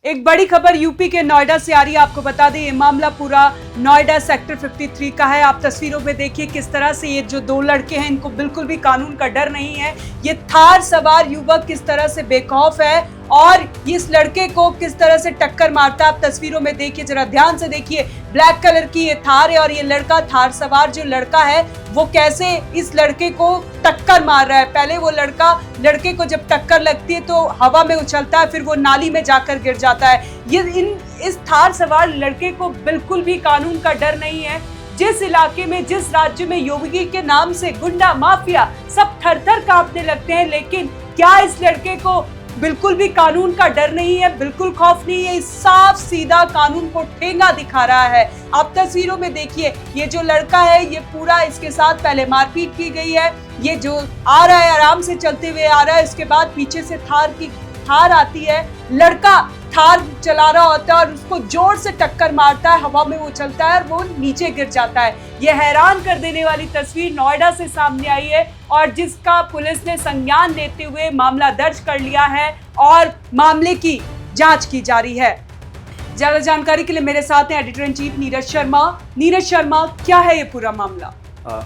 एक बड़ी खबर यूपी के नोएडा से आ रही है। आपको बता दें, ये मामला पूरा नोएडा सेक्टर 53 का है। आप तस्वीरों में देखिए किस तरह से ये जो दो लड़के हैं, इनको बिल्कुल भी कानून का डर नहीं है। ये थार सवार युवक किस तरह से बेखौफ है और इस लड़के को किस तरह से टक्कर मारता है। आप तस्वीरों में देखिए, जरा ध्यान से देखिए। ब्लैक कलर की ये थार है और ये लड़का, थार सवार जो लड़का है, वो कैसे इस लड़के को टक्कर मार रहा है। पहले वो लड़के को जब टक्कर लगती है तो हवा में उछलता है, फिर वो नाली में जाकर गिर जाता है। इस थार सवार लड़के को बिल्कुल भी कानून का डर नहीं है। जिस इलाके में, जिस राज्य में योगी के नाम से गुंडा माफिया सब थर-थर कांपने लगते हैं, लेकिन क्या इस लड़के को बिल्कुल भी कानून का डर नहीं है, बिल्कुल खौफ नहीं है। साफ सीधा कानून को ठेंगा दिखा रहा है। आप तस्वीरों में देखिए, ये जो लड़का है, ये पूरा, इसके साथ पहले मारपीट की गई है। ये जो आ रहा है, आराम से चलते हुए आ रहा है, इसके बाद पीछे से थार आती है। लड़का थार चला रहा होता है और उसको जोर से टक्कर मारता है, हवा में उछलता है और वो नीचे गिर जाता है। ये हैरान कर देने वाली तस्वीर नोएडा से सामने आई है और जिसका पुलिस ने संज्ञान लेते हुए मामला दर्ज कर लिया है और मामले की जांच की जा रही है। ज्यादा जानकारी के लिए मेरे साथ हैं editor in chief Neeraj Sharma. Neeraj Sharma, क्या है ये पूरा मामला?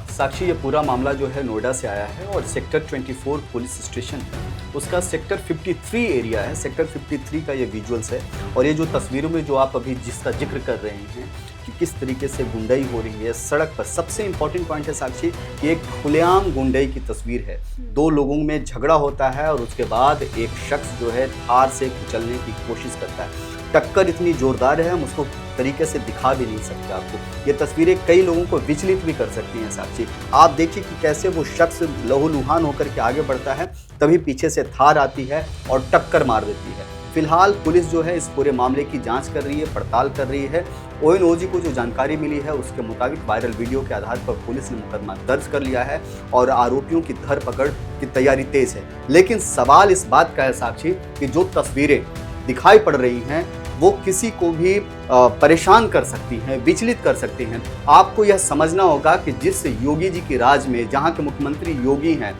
साक्षी, ये पूरा मामला जो है नोएडा से आया है और सेक्टर 24 पुलिस स्टेशन है, उसका सेक्टर 53 एरिया है। सेक्टर 53 का ये विजुअल्स है और ये जो तस्वीरों में जो आप अभी जिसका जिक्र कर रहे हैं कि किस तरीके से गुंडाई हो रही है सड़क पर, सबसे इंपॉर्टेंट पॉइंट है साक्षी कि एक खुलेआम गुंडाई की तस्वीर है। दो लोगों में झगड़ा होता है और उसके बाद एक शख्स जो है थार से कुचलने की कोशिश करता है। टक्कर इतनी जोरदार है, हम उसको तरीके से दिखा भी नहीं सकते आपको। ये तस्वीरें कई लोगों को विचलित भी कर सकती हैं साक्षी। आप देखिए कि कैसे वो शख्स लहूलुहान होकर के आगे बढ़ता है, तभी पीछे से थार आती है और टक्कर मार देती है। फिलहाल पुलिस जो है इस पूरे मामले की जांच कर रही है, पड़ताल कर रही है। ONOG को जो जानकारी मिली है उसके मुताबिक वायरल वीडियो के आधार पर पुलिस ने मुकदमा दर्ज कर लिया है और आरोपियों की धरपकड़ की तैयारी तेज है। लेकिन सवाल इस बात का है साक्षी कि जो तस्वीरें दिखाई पड़ रही हैं वो किसी को भी परेशान कर सकती हैं, विचलित कर सकती हैं। आपको यह समझना होगा कि जिस योगी जी की राज में, जहां के मुख्यमंत्री योगी हैं,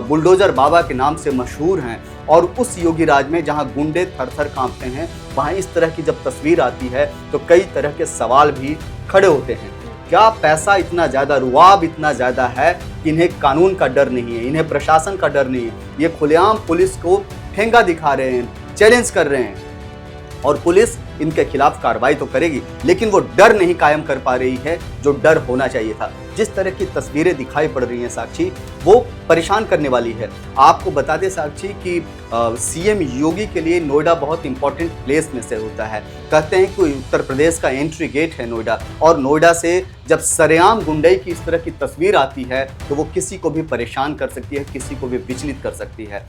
बुलडोजर बाबा के नाम से मशहूर हैं, और उस योगी राज में जहां गुंडे थर-थर कांपते हैं, वहां इस तरह की जब तस्वीर आती है तो कई तरह के सवाल भी खड़े होते हैं। क्या पैसा इतना ज़्यादा, रुआब इतना ज़्यादा है कि इन्हें कानून का डर नहीं है, इन्हें प्रशासन का डर नहीं है? ये खुलेआम पुलिस को ठेंगा दिखा रहे हैं, चैलेंज कर रहे हैं और पुलिस इनके खिलाफ कार्रवाई तो करेगी, लेकिन वो डर नहीं कायम कर पा रही है जो डर होना चाहिए था। जिस तरह की तस्वीरें दिखाई पड़ रही हैं साक्षी, वो परेशान करने वाली है। आपको बता दें साक्षी कि CM योगी के लिए नोएडा बहुत इंपॉर्टेंट प्लेस में से होता है। कहते हैं कि उत्तर प्रदेश का एंट्री गेट है नोएडा, और नोएडा से जब सरेआम गुंडाई की इस तरह की तस्वीर आती है तो वो किसी को भी परेशान कर सकती है, किसी को भी विचलित कर सकती है।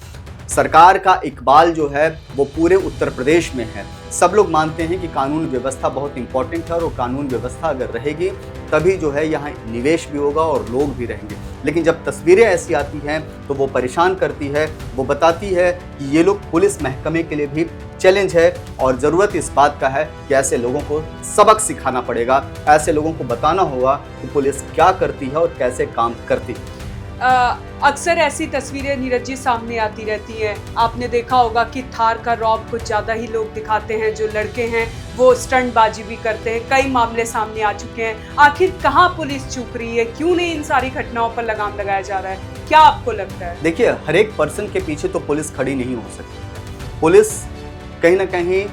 सरकार का इकबाल जो है वो पूरे उत्तर प्रदेश में है। सब लोग मानते हैं कि कानून व्यवस्था बहुत इंपॉर्टेंट है और वो कानून व्यवस्था अगर रहेगी तभी जो है यहाँ निवेश भी होगा और लोग भी रहेंगे। लेकिन जब तस्वीरें ऐसी आती हैं तो वो परेशान करती है, वो बताती है कि ये लोग पुलिस महकमे के लिए भी चैलेंज है और ज़रूरत इस बात का है कि ऐसे लोगों को सबक सिखाना पड़ेगा। ऐसे लोगों को बताना होगा कि पुलिस क्या करती है और कैसे काम करती है। अक्सर ऐसी तस्वीरें नीरज जी सामने आती रहती हैं। आपने देखा होगा कि थार का रौब कुछ ज़्यादा ही लोग दिखाते हैं। जो लड़के हैं वो स्टंटबाजी भी करते हैं। कई मामले सामने आ चुके हैं। आखिर कहाँ पुलिस चूक रही है? क्यों नहीं इन सारी घटनाओं पर लगाम लगाया जा रहा है? क्या आपको लगता है? देखिए, हर एक पर्सन के पीछे तो पुलिस खड़ी नहीं हो सकती। पुलिस कहीं ना कहीं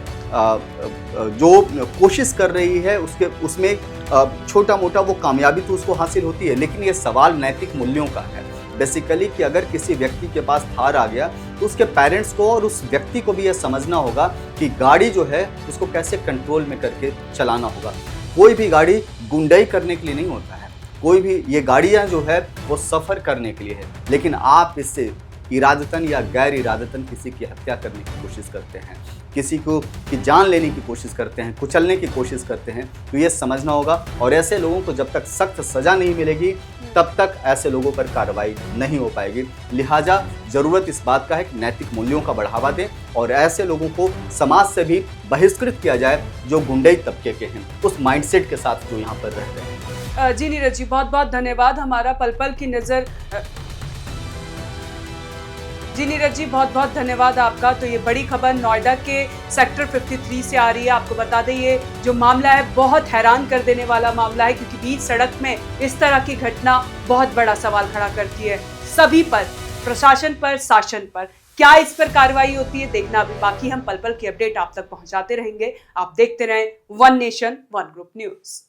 जो कोशिश कर रही है उसमें छोटा मोटा वो कामयाबी तो उसको हासिल होती है, लेकिन ये सवाल नैतिक मूल्यों का है बेसिकली कि अगर किसी व्यक्ति के पास थार आ गया तो उसके पेरेंट्स को और उस व्यक्ति को भी ये समझना होगा कि गाड़ी जो है उसको कैसे कंट्रोल में करके चलाना होगा। कोई भी गाड़ी गुंडाई करने के लिए नहीं होता है, कोई भी, ये गाड़ियाँ जो है वो सफ़र करने के लिए है। लेकिन आप इससे इरादतन या गैर इरादतन किसी की हत्या करने की कोशिश करते हैं, किसी को की जान लेने की कोशिश करते हैं, कुचलने की कोशिश करते हैं, तो ये समझना होगा। और ऐसे लोगों को जब तक सख्त सज़ा नहीं मिलेगी तब तक ऐसे लोगों पर कार्रवाई नहीं हो पाएगी। लिहाजा ज़रूरत इस बात का है कि नैतिक मूल्यों का बढ़ावा दें और ऐसे लोगों को समाज से भी बहिष्कृत किया जाए जो गुंडाई तबके के हैं, उस माइंडसेट के साथ जो यहाँ पर रहते हैं। जी नीरज जी, बहुत बहुत धन्यवाद। हमारा पल पल की नज़र जी नीरज जी, बहुत बहुत धन्यवाद आपका। तो ये बड़ी खबर नोएडा के सेक्टर 53 से आ रही है। आपको बता दें ये जो मामला है बहुत हैरान कर देने वाला मामला है, क्योंकि बीच सड़क में इस तरह की घटना बहुत बड़ा सवाल खड़ा करती है सभी पर, प्रशासन पर, शासन पर। क्या इस पर कार्रवाई होती है देखना अभी बाकी। हम पल पल की अपडेट आप तक पहुंचाते रहेंगे। आप देखते रहें one nation one group news.